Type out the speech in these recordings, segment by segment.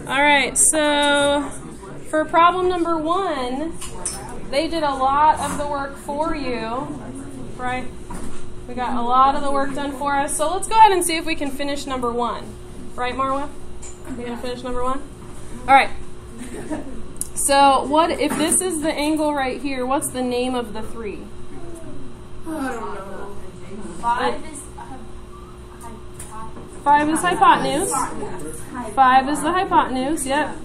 All right, so for problem number 1, they did a lot of the work for you, right? We got a lot of the work done for us. So let's go ahead and see if we can finish number 1. Right, Marwa? You're going to finish number 1? All right. So what if this is the angle right here, what's the name of the 3? I don't know. 5 is hypotenuse. 5 is the hypotenuse, yep.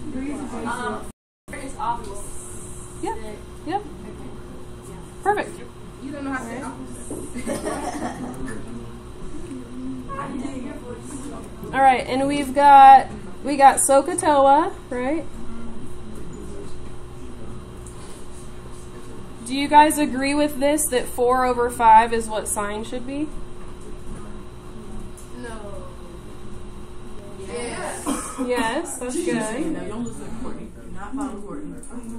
Yep, yep. Perfect. You don't know how to say All right, and we got SOHCAHTOA, right? Do you guys agree with this, that 4 over 5 is what sine should be? No. Yes. Yes, that's good. No, don't listen to Courtney. Do not follow Courtney.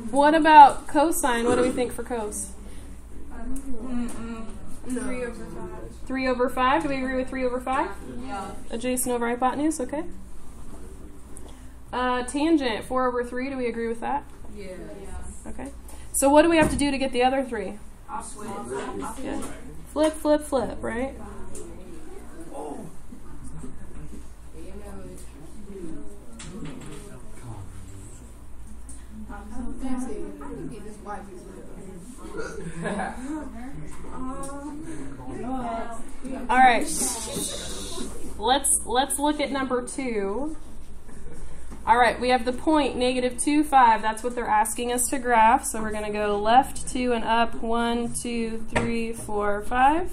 What about cosine? What do we think for cos? 3 over 5. 3 over 5? Do we agree with 3 over 5? Yeah. Adjacent over hypotenuse, okay. Tangent, 4 over 3, do we agree with that? Yeah. Okay. So what do we have to do to get the other 3? I'll switch. Yeah. Flip, flip, flip, right? All right. Let's look at number 2. All right, we have the point -2, 5. That's what they're asking us to graph. So we're going to go left 2 and up 1, 2, 3, 4, 5.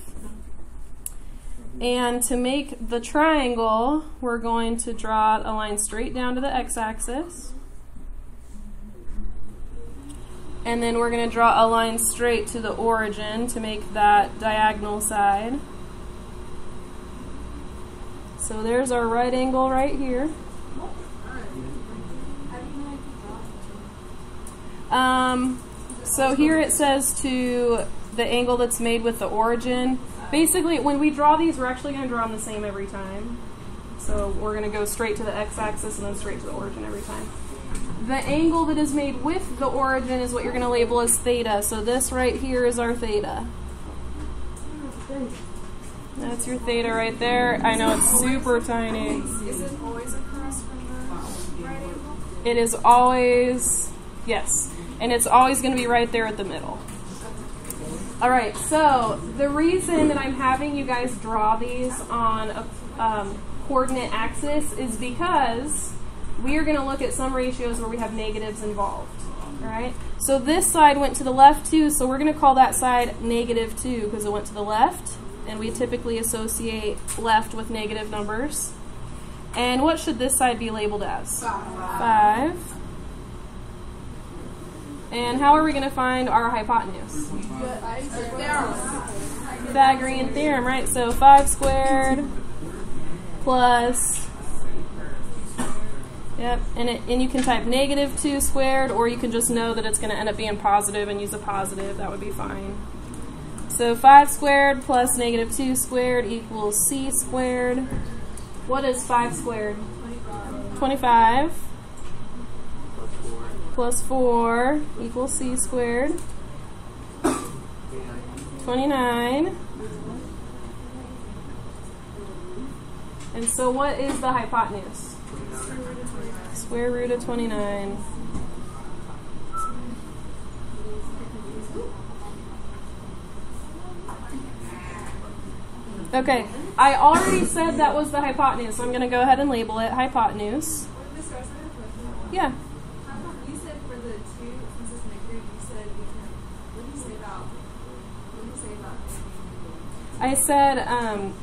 And to make the triangle, we're going to draw a line straight down to the x-axis. And then we're going to draw a line straight to the origin to make that diagonal side. So there's our right angle right here. So here it says to the angle that's made with the origin. Basically, when we draw these, we're actually going to draw them the same every time. So we're going to go straight to the x-axis and then straight to the origin every time. The angle that is made with the origin is what you're going to label as theta. So this right here is our theta. That's your theta right there. I know it's super tiny. Is it always across from the right angle? It is always, yes. And it's always going to be right there at the middle. All right, so the reason that I'm having you guys draw these on a coordinate axis is because we are going to look at some ratios where we have negatives involved. All right, so this side went to the left too, so we're going to call that side -2 because it went to the left, and we typically associate left with negative numbers. And what should this side be labeled as? 5. And how are we going to find our hypotenuse? Pythagorean theorem, right? So 5 squared plus, yep, and you can type -2 squared, or you can just know that it's going to end up being positive and use a positive. That would be fine. So 5 squared plus -2 squared equals c squared. What is 5 squared? 25. Plus 4 equals c squared. 29. And so what is the hypotenuse? Square root of 29. Okay, I already said that was the hypotenuse, so I'm going to go ahead and label it hypotenuse. Yeah. You said for the 2, since it's negative, you said what did you say about? I said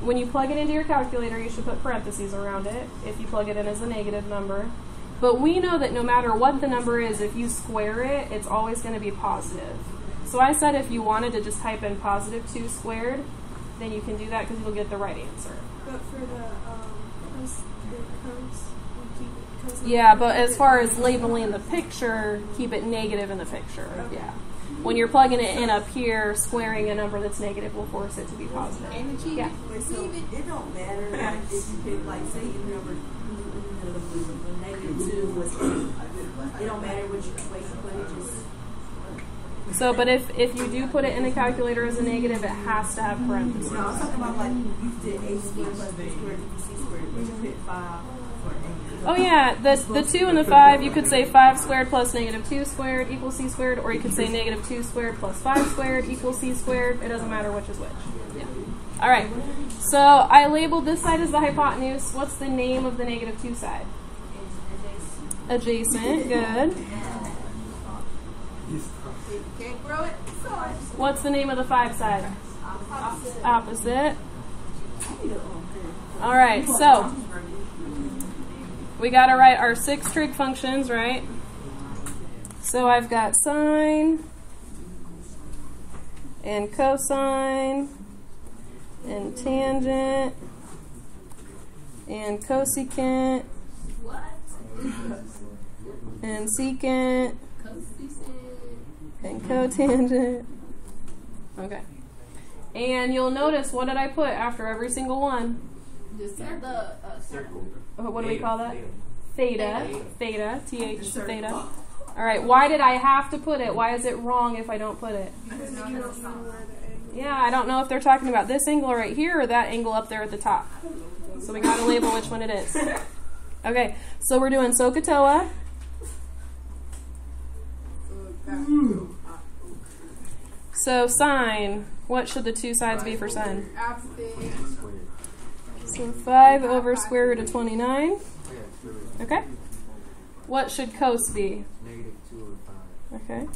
when you plug it into your calculator, you should put parentheses around it if you plug it in as a negative number. But we know that no matter what the number is, if you square it, it's always going to be positive. So I said if you wanted to just type in +2 squared, then you can do that because you'll get the right answer. But for the comes, you keep it. Yeah, but as far as labeling the picture, keep it negative in the picture. Okay. Yeah. When you're plugging it in up here, squaring a number that's negative will force it to be positive. And the key, Yeah. it don't matter like, if you pick, like, say your number, the 2 was 8. It don't matter which way you put it, just... So, but if you do put it in the calculator as a negative, it has to have parentheses. No, I'm talking about like you did a squared plus b squared equals c squared, but you put 5 for 8. Oh yeah, the 2 and the 5, you could say 5 squared plus negative 2 squared equals c squared, or you could say negative 2 squared plus 5 squared equals c squared. It doesn't matter which is which. Yeah. All right, so I labeled this side as the hypotenuse. What's the name of the negative 2 side? Adjacent, good. Can't grow it. What's the name of the 5 side? Opposite. All right, so we got to write our 6 trig functions, right? So I've got sine and cosine and tangent and cosecant and secant and cotangent. Okay. And you'll notice, what did I put after every single one? Just the circle. What do we call that? Theta. Theta. TH. Theta. All right. Why did I have to put it? Why is it wrong if I don't put it? Yeah, I don't know if they're talking about this angle right here or that angle up there at the top. So we got to label which one it is. Okay. So we're doing SOHCAHTOA. So sine, what should the 2 sides be for sine? So 5 over square root of 29. Okay. What should cos be? Negative 2 over 5. Okay.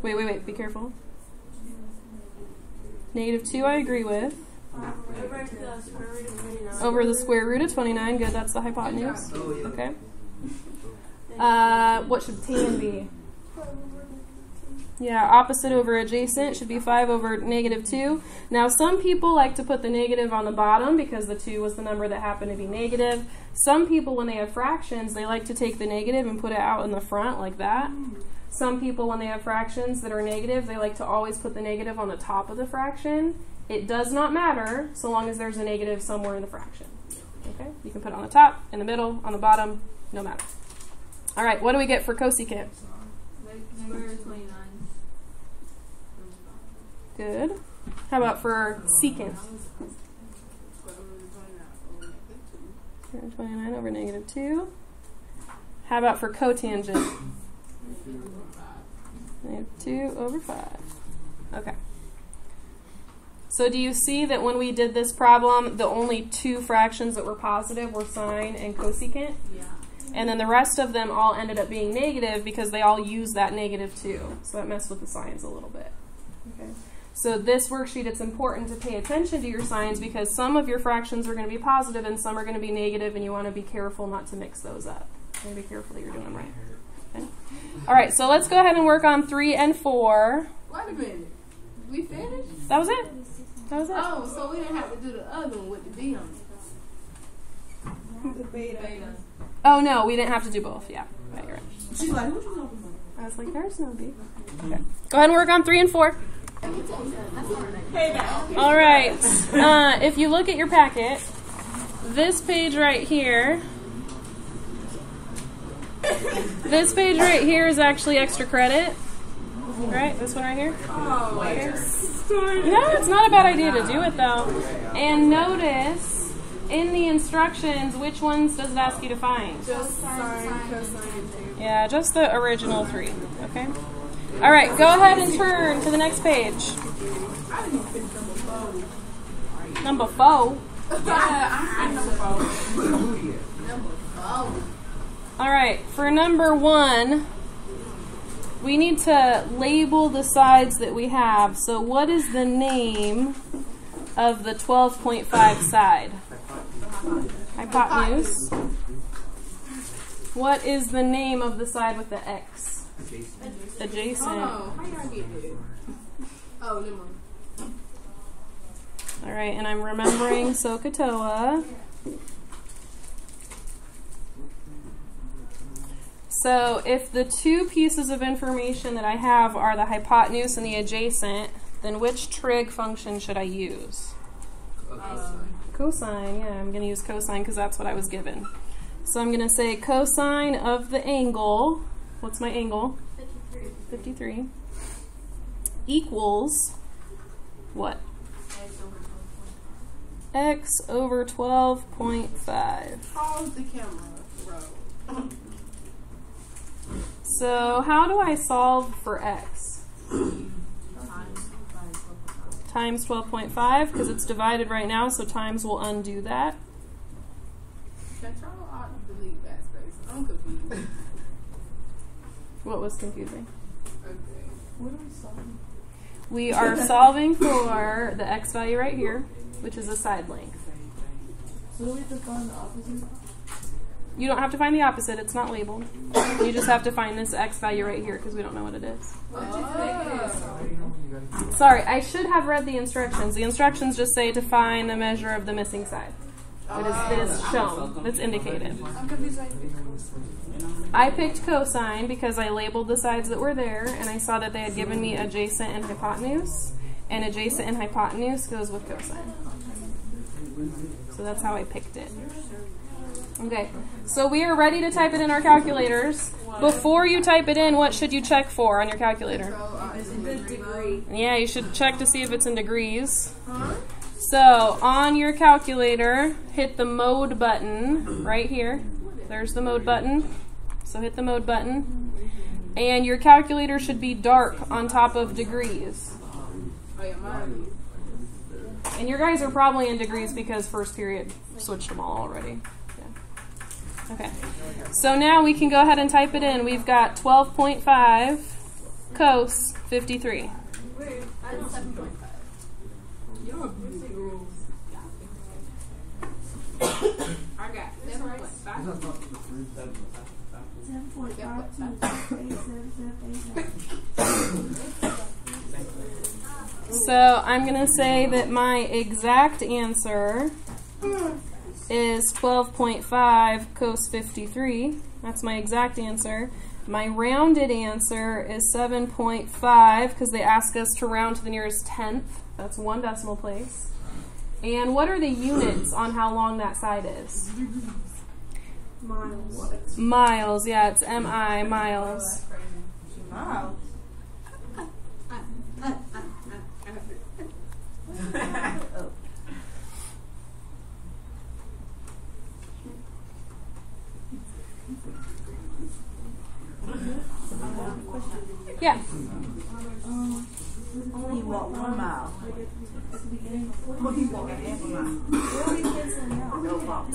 Wait, be careful. Negative 2 I agree with. Over the square root of 29. Good, that's the hypotenuse. Okay. What should tan be? Yeah, opposite over adjacent should be 5 over negative 2. Now, some people like to put the negative on the bottom because the 2 was the number that happened to be negative. Some people, when they have fractions, they like to take the negative and put it out in the front like that. Some people, when they have fractions that are negative, they like to always put the negative on the top of the fraction. It does not matter so long as there's a negative somewhere in the fraction. Okay? You can put it on the top, in the middle, on the bottom, no matter. All right, what do we get for cosecant? Good. How about for secant? 29 over negative 2. How about for cotangent? Negative 2 over 5. Okay. So do you see that when we did this problem, the only 2 fractions that were positive were sine and cosecant? Yeah. And then the rest of them all ended up being negative because they all used that negative 2. So that messed with the signs a little bit. Okay. So this worksheet, it's important to pay attention to your signs because some of your fractions are going to be positive and some are going to be negative, and you want to be careful not to mix those up. You want to be careful that you're doing them right. Okay. All right, so let's go ahead and work on 3 and 4. Wait a minute. We finished? That was it. That was it. Oh, so we didn't have to do the other one with the B on it. The beta. Oh, no, we didn't have to do both. Yeah, right, you're right. She's like, what you talking about? I was like, there's no B. Okay. Go ahead and work on 3 and 4. All right. If you look at your packet, this page right here, is actually extra credit. Right? This one right here? Oh, Yeah, it's not a bad idea to do it, though. And notice, in the instructions, which ones does it ask you to find? just sine, cosine, and Yeah, just the original 3. Okay? All right, go ahead and turn to the next page. Number 4. I'm number 4. All right, for number 1, we need to label the sides that we have. So what is the name of the 12.5 side? Hypotenuse. What is the name of the side with the X? Adjacent. Oh, how y'all get there? Oh, never mind. All right, and I'm remembering SOHCAHTOA. So if the 2 pieces of information that I have are the hypotenuse and the adjacent, then which trig function should I use? Cosine, yeah, I'm going to use cosine because that's what I was given. So I'm going to say cosine of the angle, what's my angle? 53. Equals what? X over 12.5. Pause the camera, bro. So how do I solve for X? Times 12.5, because it's divided right now, so times will undo that. Control Alt delete backspace. I'm confused. What was confusing? Okay. What are we solving? We are solving for the X value right here, which is a side length. So do we have to find the opposite? You don't have to find the opposite, it's not labeled. You just have to find this X value right here, because we don't know what it is. Sorry, I should have read the instructions. The instructions just say to find the measure of the missing side. It is shown, it's indicated. I'm confused. I picked cosine because I labeled the sides that were there, and I saw that they had given me adjacent and hypotenuse, and adjacent and hypotenuse goes with cosine. So that's how I picked it. Okay, so we are ready to type it in our calculators. Before you type it in, what should you check for on your calculator? The degree. Yeah, you should check to see if it's in degrees. So on your calculator, hit the mode button right here. There's the mode button. So hit the mode button. And your calculator should be dark on top of degrees. And your guys are probably in degrees because first period switched them all already. Yeah. Okay. So now we can go ahead and type it in. We've got 12.5 cos 53. Wait, I know 7.5. I got 7.5. 7.5. So I'm going to say that my exact answer is 12.5 cos 53. That's my exact answer. My rounded answer is 7.5 because they ask us to round to the nearest tenth. That's 1 decimal place. And what are the units on how long that side is? Miles. Miles, yeah, it's MI, miles. Miles. Yeah. Only walk 1 mile.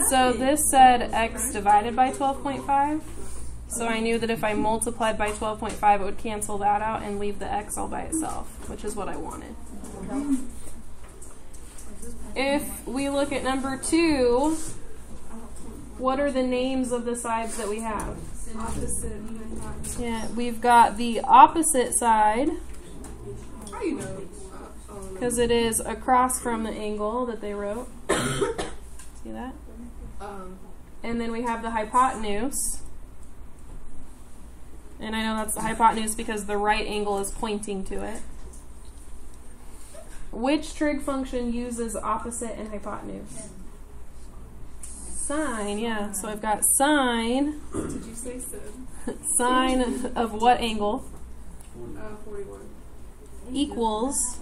So this said x divided by 12.5. So I knew that if I multiplied by 12.5, it would cancel that out and leave the x all by itself, which is what I wanted. If we look at number 2, what are the names of the sides that we have? Opposite. Yeah, we've got the opposite side, How you know? because it is across from the angle that they wrote. See that? And then we have the hypotenuse. And I know that's the hypotenuse because the right angle is pointing to it. Which trig function uses opposite and hypotenuse? Sine, yeah. So I've got sine. Did you say so? Sine of what angle? 41. Equals.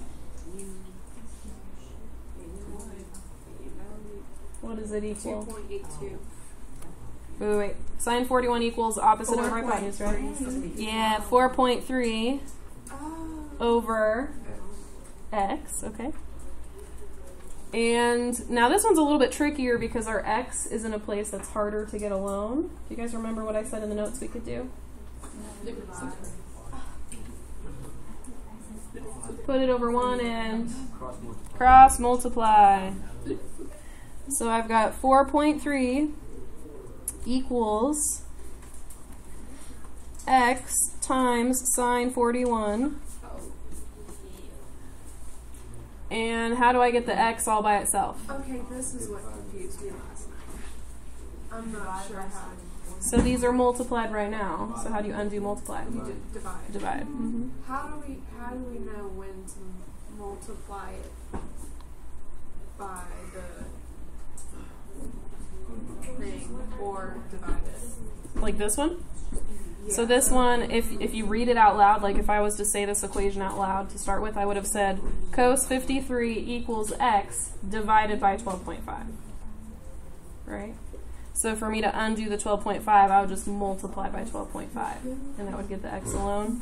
What does it equal? 2.82. Wait. Sine 41 equals opposite over hypotenuse, right? Yeah, 4.3 over x, okay. And now this one's a little bit trickier because our x is in a place that's harder to get alone. Do you guys remember what I said in the notes we could do? Put it over 1 and cross multiply. So I've got 4.3 equals x times sine 41. And how do I get the x all by itself? Okay, this is what confused me last night. I'm not sure how. So these are multiplied right now. So how do you undo multiply? You divide. Divide. Mm-hmm. How do we know when to multiply it by the thing or divide it. Like this one? So this one, if you read it out loud, like if I was to say this equation out loud to start with, I would have said cos 53 equals x divided by 12.5. Right? So for me to undo the 12.5, I would just multiply by 12.5, and that would get the x alone.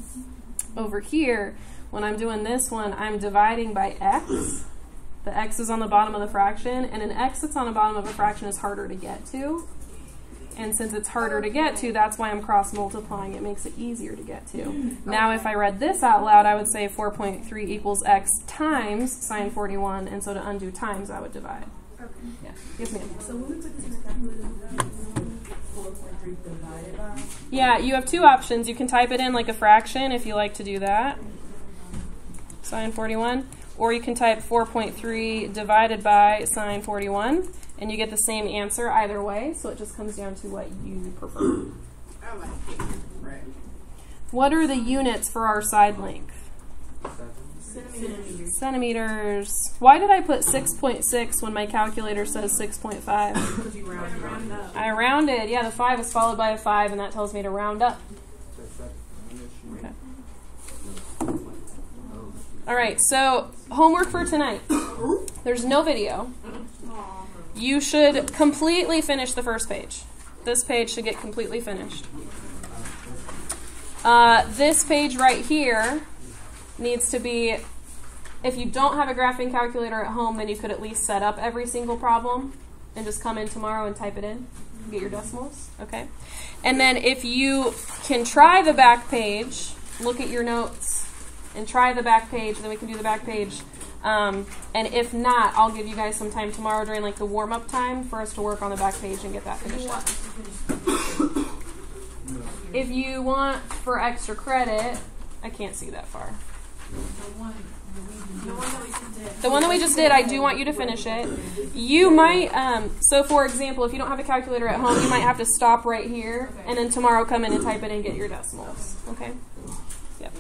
Over here, when I'm doing this one, I'm dividing by x. The x is on the bottom of the fraction, and an x that's on the bottom of a fraction is harder to get to. And since it's harder to get to, that's why I'm cross-multiplying. It makes it easier to get to. Now, if I read this out loud, I would say 4.3 equals x times sine 41, and so to undo times, I would divide. Okay. Yeah. Yes, ma'am. So when we put this in the calculator, 4.3 divided by? Yeah, you have two options. You can type it in like a fraction if you like to do that, sine 41, or you can type 4.3 divided by sine 41, and you get the same answer either way, so it just comes down to what you prefer. Right. What are the units for our side length? Centimeters. Centimeters. Why did I put 6.6 when my calculator says 6.5? Because you round up. I rounded. Yeah, the 5 is followed by a 5, and that tells me to round up. Okay. All right, so homework for tonight. There's no video. You should completely finish the first page. This page should get completely finished. This page right here needs to be, if you don't have a graphing calculator at home, then you could at least set up every single problem and just come in tomorrow and type it in. Get your decimals, okay? And then if you can try the back page, look at your notes and try the back page, then we can do the back page. And if not, I'll give you guys some time tomorrow during like the warm-up time for us to work on the back page and get that finished up. If you want for extra credit, I can't see that far. The one that we just did, I do want you to finish it. You might, so for example, if you don't have a calculator at home, you might have to stop right here and then tomorrow come in and type it and get your decimals. Okay? Yep.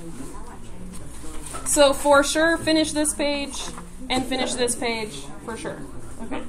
So for sure, finish this page and finish this page for sure. Okay?